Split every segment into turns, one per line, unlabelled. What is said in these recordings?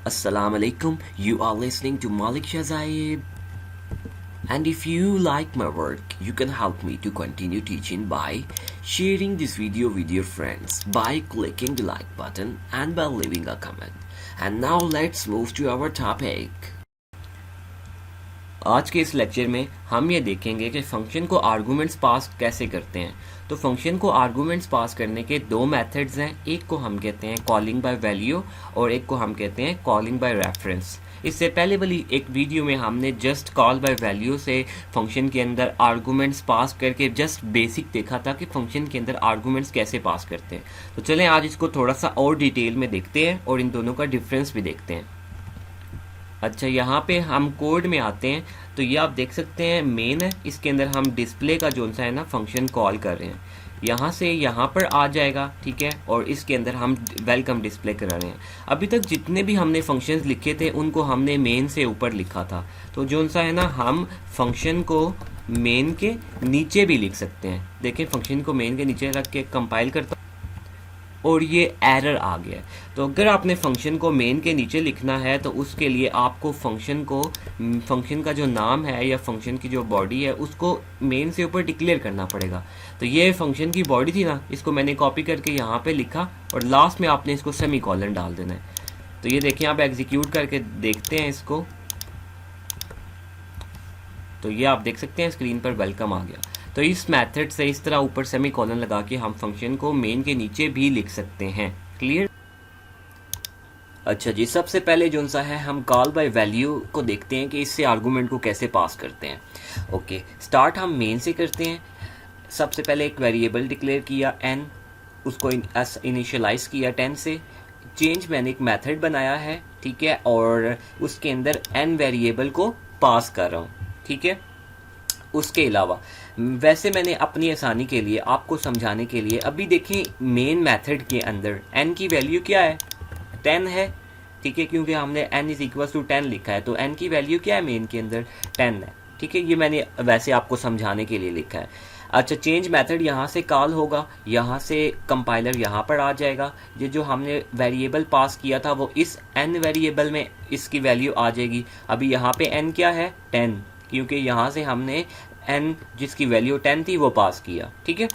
Assalamu alaikum. You are listening to Malik Shazaib. And if you like my work, you can help me to continue teaching by sharing this video with your friends, by clicking the like button and by leaving a comment. And now let's move to our topic. आज के इस lecture में हम ये देखेंगे कि function को arguments पास कैसे करते हैं। तो फंक्शन को आर्गूमेंट्स पास करने के दो मेथड्स हैं, एक को हम कहते हैं कॉलिंग बाय वैल्यू और एक को हम कहते हैं कॉलिंग बाय रेफरेंस। इससे पहले वाली एक वीडियो में हमने जस्ट कॉल बाय वैल्यू से फंक्शन के अंदर आर्गूमेंट्स पास करके जस्ट बेसिक देखा था कि फंक्शन के अंदर आर्गूमेंट्स कैसे पास करते हैं। तो चलें आज इसको थोड़ा सा और डिटेल में देखते हैं और इन दोनों का डिफरेंस भी देखते हैं। अच्छा, यहाँ पे हम कोड में आते हैं तो ये आप देख सकते हैं मेन है, इसके अंदर हम डिस्प्ले का जो सा है ना फंक्शन कॉल कर रहे हैं, यहाँ से यहाँ पर आ जाएगा, ठीक है। और इसके अंदर हम वेलकम डिस्प्ले करा रहे हैं। अभी तक जितने भी हमने फंक्शंस लिखे थे उनको हमने मेन से ऊपर लिखा था, तो जो सा है ना हम फंक्शन को मेन के नीचे भी लिख सकते हैं। देखें फंक्शन को मेन के नीचे रख के कंपाइल करता और ये एरर आ गया है। तो अगर आपने फंक्शन को मेन के नीचे लिखना है तो उसके लिए आपको फंक्शन का जो नाम है या फंक्शन की जो बॉडी है उसको मेन से ऊपर डिक्लेयर करना पड़ेगा। तो ये फंक्शन की बॉडी थी ना, इसको मैंने कॉपी करके यहाँ पे लिखा और लास्ट में आपने इसको सेमी कॉलन डाल देना है। तो ये देखिए आप एग्जीक्यूट करके देखते हैं इसको, तो ये आप देख सकते हैं स्क्रीन पर वेलकम आ गया। तो इस मेथड से इस तरह ऊपर सेमी कॉलन लगा के हम फंक्शन को मेन के नीचे भी लिख सकते हैं। क्लियर? अच्छा जी, सबसे पहले जो सा है हम कॉल बाय वैल्यू को देखते हैं कि इससे आर्गूमेंट को कैसे पास करते हैं। ओके, स्टार्ट हम मेन से करते हैं। सबसे पहले एक वेरिएबल डिक्लेयर किया n, उसको इनिशियलाइज किया 10 से। चेंज मैंने एक मेथड बनाया है, ठीक है, और उसके अंदर n वेरिएबल को पास कर रहा हूँ, ठीक है। उसके अलावा वैसे मैंने अपनी आसानी के लिए आपको समझाने के लिए अभी देखें मेन मेथड के अंदर n की वैल्यू क्या है, 10 है, ठीक है, क्योंकि हमने n इज इक्वल टू 10 लिखा है, तो n की वैल्यू क्या है मेन के अंदर 10 है, ठीक है। ये मैंने वैसे आपको समझाने के लिए लिखा है। अच्छा, चेंज मेथड यहाँ से कॉल होगा, यहाँ से कंपाइलर यहाँ पर आ जाएगा। ये जो हमने वेरिएबल पास किया था वो इस n वेरिएबल में इसकी वैल्यू आ जाएगी। अभी यहाँ पे n क्या है 10, क्योंकि यहाँ से हमने n जिसकी वैल्यू 10 थी वो पास किया, ठीक है।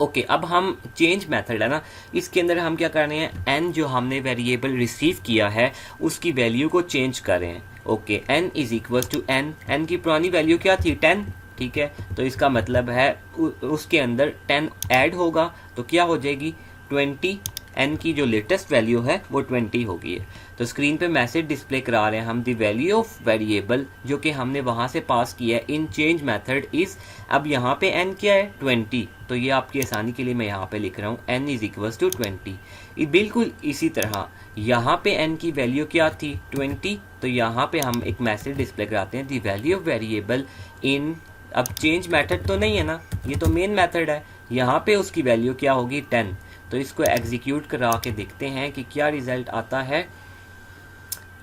ओके, अब हम चेंज मेथड है ना, इसके अंदर हम क्या कर रहे हैं, n जो हमने वेरिएबल रिसीव किया है उसकी वैल्यू को चेंज कर रहे हैं। Okay, n is equal to n की पुरानी वैल्यू क्या थी 10, ठीक है। तो इसका मतलब है उसके अंदर 10 ऐड होगा तो क्या हो जाएगी 20, n की जो लेटेस्ट वैल्यू है वो 20 होगी। तो स्क्रीन पे मैसेज डिस्प्ले करा रहे हैं हम, द वैल्यू ऑफ वेरिएबल जो कि हमने वहाँ से पास किया है इन चेंज मेथड इज, अब यहाँ पे n क्या है 20, तो ये आपकी आसानी के लिए मैं यहाँ पे लिख रहा हूँ n इज इक्वल टू 20। बिल्कुल इसी तरह यहाँ पे n की वैल्यू क्या थी 20, तो यहाँ पे हम एक मैसेज डिस्प्ले कराते हैं the value of variable in, अब चेंज मेथड तो नहीं है ना, ये तो मेन मेथड है, यहाँ पे उसकी वैल्यू क्या होगी 10। तो इसको एग्जीक्यूट करा के देखते हैं कि क्या रिजल्ट आता है।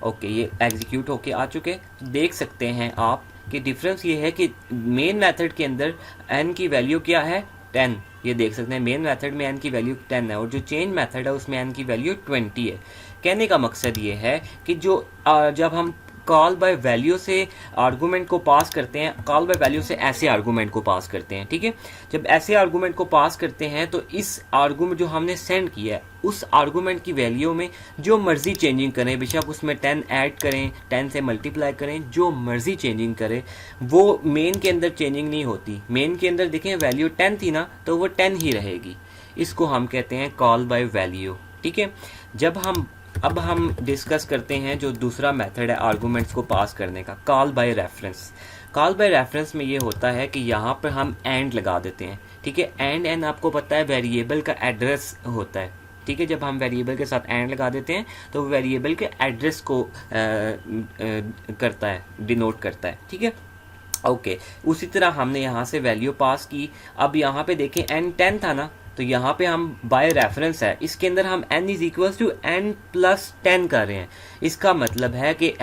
ओके, ये एग्जीक्यूट होके आ चुके। तो देख सकते हैं आप कि डिफरेंस ये है कि मेन मेथड के अंदर n की वैल्यू क्या है 10, ये देख सकते हैं मेन मेथड में n की वैल्यू 10 है और जो चेंज मेथड है उसमें n की वैल्यू 20 है। कहने का मकसद ये है कि जो जब हम कॉल बाय वैल्यू से आर्गूमेंट को पास करते हैं, कॉल बाय वैल्यू से ऐसे आर्गूमेंट को पास करते हैं, ठीक है। जब ऐसे आर्गूमेंट को पास करते हैं तो इस आर्गूमेंट जो हमने सेंड किया है उस आर्गूमेंट की वैल्यू में जो मर्जी चेंजिंग करें, बेशक उसमें 10 ऐड करें, 10 से मल्टीप्लाई करें, जो मर्जी चेंजिंग करें, वो मेन के अंदर चेंजिंग नहीं होती। मेन के अंदर देखें वैल्यू 10 थी ना, तो वो 10 ही रहेगी। इसको हम कहते हैं कॉल बाय वैल्यू, ठीक है। अब हम डिस्कस करते हैं जो दूसरा मेथड है आर्गूमेंट्स को पास करने का, call by reference. Call by reference में ये होता है कि यहाँ पर हम एंड लगा देते हैं, ठीक है। एंड आपको पता है वेरिएबल का एड्रेस होता है, ठीक है। जब हम वेरिएबल के साथ एंड लगा देते हैं तो वेरिएबल के एड्रेस को करता है, डिनोट करता है, ठीक है। ओके, उसी तरह हमने यहाँ से वैल्यू पास की। अब यहाँ पे देखें n 10 था ना, तो यहाँ पे हम बाय रेफरेंस है, इसके अंदर हम n is equal to n plus 10 कर रहे हैं। इसका मतलब है कि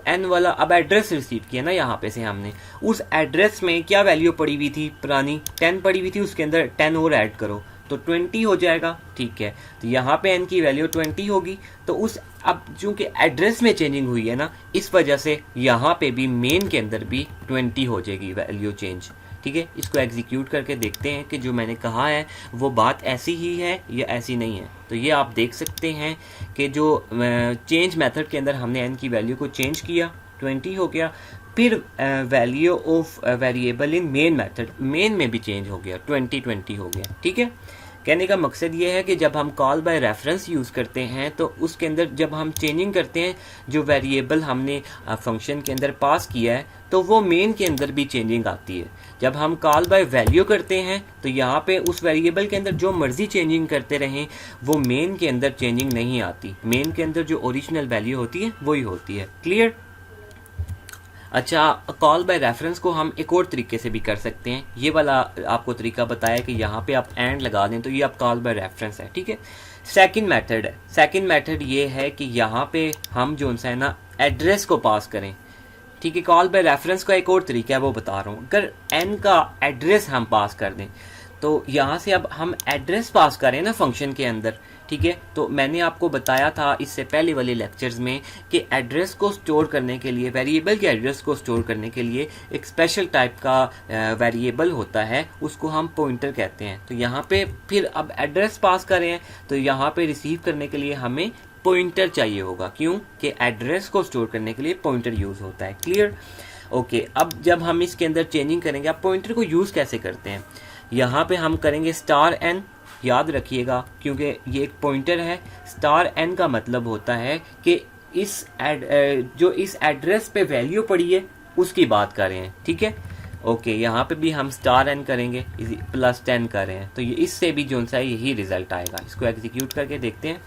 n वाला अब एड्रेस रिसीव किया ना, यहाँ पे से हमने उस एड्रेस में क्या वैल्यू पड़ी हुई थी पुरानी 10 पड़ी हुई थी, उसके अंदर 10 और ऐड करो तो 20 हो जाएगा, ठीक है। तो यहाँ पे n की वैल्यू 20 होगी, तो उस अब चूंकि एड्रेस में चेंजिंग हुई है ना, इस वजह से यहाँ पे भी मेन के अंदर भी 20 हो जाएगी वैल्यू चेंज, ठीक है। इसको एग्जीक्यूट करके देखते हैं कि जो मैंने कहा है वो बात ऐसी ही है या ऐसी नहीं है। तो ये आप देख सकते हैं कि जो चेंज मेथड के अंदर हमने n की वैल्यू को चेंज किया, 20 हो गया। फिर value of variable in main method, main में भी चेंज हो गया, 20 हो गया, ठीक है। कहने का मकसद ये है कि जब हम कॉल बाय रेफरेंस यूज़ करते हैं तो उसके अंदर जब हम चेंजिंग करते हैं जो वेरिएबल हमने फंक्शन के अंदर पास किया है, तो वो मेन के अंदर भी चेंजिंग आती है। जब हम कॉल बाय वैल्यू करते हैं तो यहाँ पे उस वेरिएबल के अंदर जो मर्जी चेंजिंग करते रहें, वो मेन के अंदर चेंजिंग नहीं आती। मेन के अंदर जो ओरिजिनल वैल्यू होती है वही होती है। क्लियर? अच्छा, कॉल बाय रेफरेंस को हम एक और तरीके से भी कर सकते हैं। ये वाला आपको तरीका बताया कि यहाँ पे आप एंड लगा दें तो ये आप कॉल बाय रेफरेंस है, ठीक है। सेकंड मेथड है, सेकंड मेथड ये है कि यहाँ पे हम जो है ना एड्रेस को पास करें, ठीक है। कॉल बाय रेफरेंस का एक और तरीका है वो बता रहा हूँ। अगर एन का एड्रेस हम पास कर दें तो यहाँ से अब हम एड्रेस पास करें ना फंक्शन के अंदर, ठीक है। तो मैंने आपको बताया था इससे पहले वाले लेक्चर्स में कि एड्रेस को स्टोर करने के लिए, वेरिएबल के एड्रेस को स्टोर करने के लिए एक स्पेशल टाइप का वेरिएबल होता है, उसको हम पॉइंटर कहते हैं। तो यहाँ पे फिर अब एड्रेस पास करें हैं तो यहाँ पे रिसीव करने के लिए हमें पॉइंटर चाहिए होगा, क्यों कि एड्रेस को स्टोर करने के लिए पॉइंटर यूज़ होता है। क्लियर? ओके, अब जब हम इसके अंदर चेंजिंग करेंगे, अब पॉइंटर को यूज़ कैसे करते हैं, यहाँ पे हम करेंगे *n, याद रखिएगा क्योंकि ये एक पॉइंटर है। *n का मतलब होता है कि जो इस एड्रेस पे वैल्यू पड़ी है उसकी बात कर रहे हैं, ठीक है। ओके, यहाँ पे भी हम *n करेंगे, +10 कर रहे हैं, तो ये इससे भी जो सा यही रिजल्ट आएगा। इसको एग्जीक्यूट करके देखते हैं।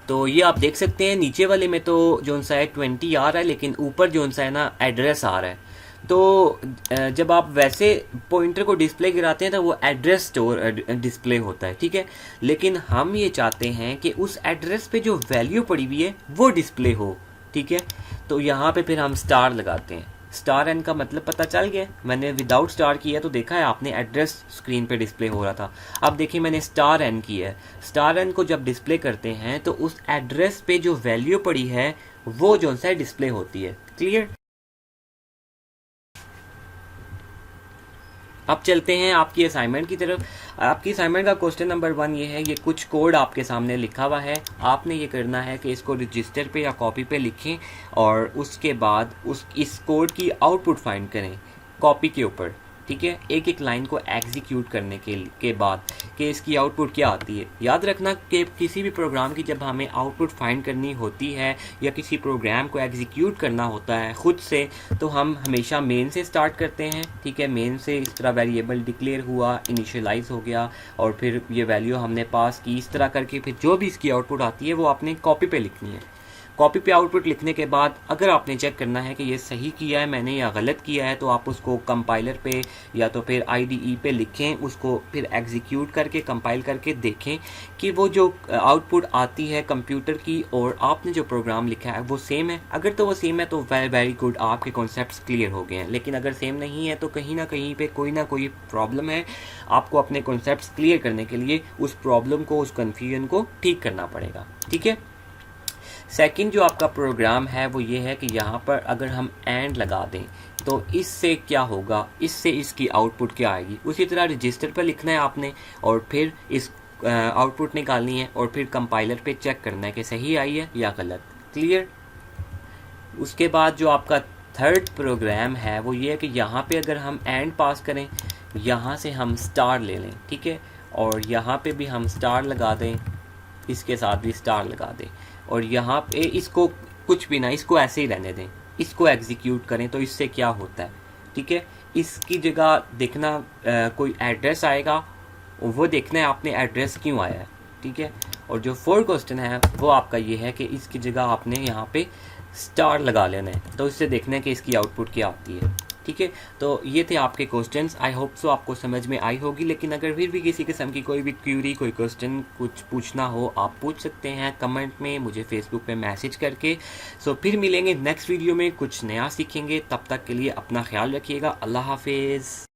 तो ये आप देख सकते हैं नीचे वाले में तो जो सा है 20 आ रहा है, लेकिन ऊपर जो सा है ना एड्रेस आ रहा है। तो जब आप वैसे पॉइंटर को डिस्प्ले गिराते हैं तो वो एड्रेस स्टोर डिस्प्ले होता है, ठीक है। लेकिन हम ये चाहते हैं कि उस एड्रेस पे जो वैल्यू पड़ी हुई है वो डिस्प्ले हो, ठीक है। तो यहाँ पे फिर हम स्टार लगाते हैं। *n का मतलब पता चल गया। मैंने विदाउट स्टार किया तो देखा है आपने, एड्रेस स्क्रीन पे डिस्प्ले हो रहा था। अब देखिए मैंने *n किया है। *n को जब डिस्प्ले करते हैं तो उस एड्रेस पे जो वैल्यू पड़ी है वो जो सा डिस्प्ले होती है। क्लियर? अब चलते हैं आपकी असाइनमेंट की तरफ। आपकी असाइनमेंट का क्वेश्चन नंबर 1 ये है, ये कुछ कोड आपके सामने लिखा हुआ है। आपने ये करना है कि इसको रजिस्टर पे या कॉपी पे लिखें और उसके बाद इस कोड की आउटपुट फाइंड करें कॉपी के ऊपर, ठीक है। एक एक लाइन को एग्जीक्यूट करने के बाद कि इसकी आउटपुट क्या आती है। याद रखना कि किसी भी प्रोग्राम की जब हमें आउटपुट फाइंड करनी होती है या किसी प्रोग्राम को एग्जीक्यूट करना होता है खुद से, तो हम हमेशा मेन से स्टार्ट करते हैं, ठीक है। मेन से इस तरह वेरिएबल डिक्लेयर हुआ, इनिशियलाइज हो गया और फिर ये वैल्यू हमने पास की, इस तरह करके फिर जो भी इसकी आउटपुट आती है वो आपने कॉपी पे लिखनी है। कॉपी पे आउटपुट लिखने के बाद अगर आपने चेक करना है कि ये सही किया है मैंने या गलत किया है, तो आप उसको कंपाइलर पे या तो फिर IDE पे लिखें, उसको फिर एग्जीक्यूट करके कंपाइल करके देखें कि वो जो आउटपुट आती है कंप्यूटर की और आपने जो प्रोग्राम लिखा है वो सेम है। अगर तो वो सेम है तो वेरी गुड, आपके कॉन्सेप्ट्स क्लियर हो गए हैं। लेकिन अगर सेम नहीं है तो कहीं ना कहीं पे कोई ना कोई प्रॉब्लम है। आपको अपने कॉन्सेप्ट्स क्लियर करने के लिए उस प्रॉब्लम को, उस कन्फ्यूजन को ठीक करना पड़ेगा, ठीक है। सेकंड जो आपका प्रोग्राम है वो ये है कि यहाँ पर अगर हम एंड लगा दें तो इससे क्या होगा, इससे इसकी आउटपुट क्या आएगी। उसी तरह रजिस्टर पर लिखना है आपने और फिर इस आउटपुट निकालनी है और फिर कंपाइलर पे चेक करना है कि सही आई है या गलत। क्लियर? उसके बाद जो आपका थर्ड प्रोग्राम है वो ये है कि यहाँ पे अगर हम एंड पास करें, यहाँ से हम स्टार ले लें, ठीक है, और यहाँ पे भी हम स्टार लगा दें, इसके साथ भी स्टार लगा दें और यहाँ पे इसको कुछ भी ना, इसको ऐसे ही रहने दें। इसको एग्जीक्यूट करें तो इससे क्या होता है, ठीक है। इसकी जगह देखना कोई एड्रेस आएगा, वो देखना है आपने एड्रेस क्यों आया है, ठीक है। और जो फोर्थ क्वेश्चन है वो आपका ये है कि इसकी जगह आपने यहाँ पे स्टार लगा लेना है, तो इससे देखना है कि इसकी आउटपुट क्या आती है, ठीक है। तो ये थे आपके क्वेश्चंस। आई होप सो आपको समझ में आई होगी। लेकिन अगर फिर भी किसी किस्म की कोई भी क्यूरी, कोई क्वेश्चन कुछ पूछना हो, आप पूछ सकते हैं कमेंट में, मुझे फेसबुक पे मैसेज करके। सो फिर मिलेंगे नेक्स्ट वीडियो में, कुछ नया सीखेंगे। तब तक के लिए अपना ख्याल रखिएगा। अल्लाह हाफिज़।